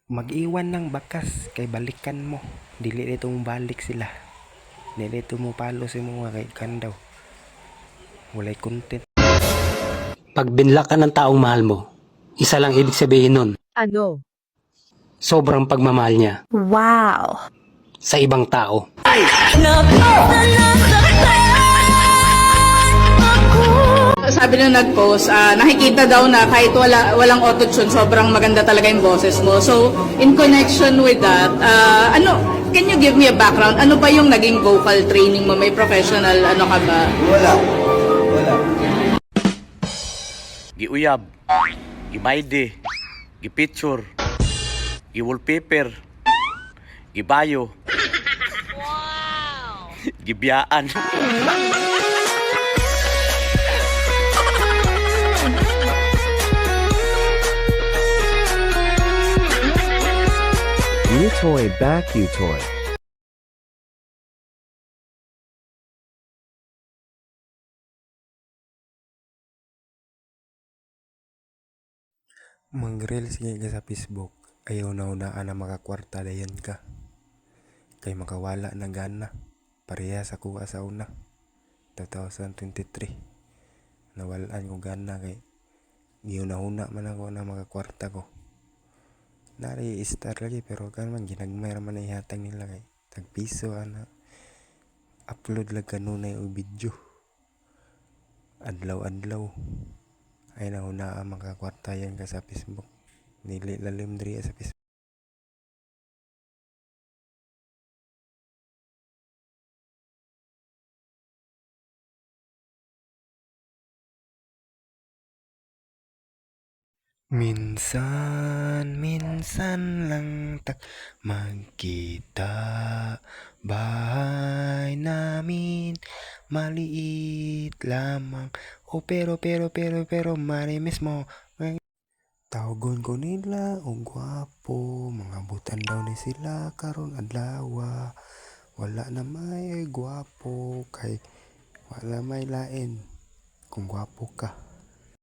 Mag-iwan ng bakas kay balikan mo. Dili itong balik sila. Dili ito mo palo si mga kay kandaw. Walay content. Pag binlock ka ng taong mahal mo, isa lang ibig sabihin nun, Ano? sobrang pagmamahal niya Wow! sa ibang tao. Sabi nung nag-post, nakikita daw na kahit walang auto-tune, sobrang maganda talaga yung boses mo. So, in connection with that, can you give me a background? Ano ba yung naging vocal training mo? May professional, ano ka ba? Wala. Giuyab, gibayde, gipicture, giwallpaper, gibayo, gibiyaan. U-Toy back U-Toy. Mag-reels ka sa Facebook. Ayaw na unaan na makakwarta dayan ka. Kay makawala na gana. Pareha sa kuha sa una. 2023. Nawalaan ko gana kay gihuna-huna man ako na makakwarta ko. Nari star lagi pero kan man ginagmay ra man ihatag nila kay tagpiso ana. Upload lang kanunay og video. Adlaw-adlaw. Ay na una makakwarta yan ka sa Facebook. Nili lalim diri sa Facebook. Minsan lang magkita. Bahay namin maliit lamang. Oh pero marimis mo. Tawgon ko nila og gwapo. Mga butan daw ni sila karon adlaw. Wala na may gwapo kay wala may lain kung gwapo ka.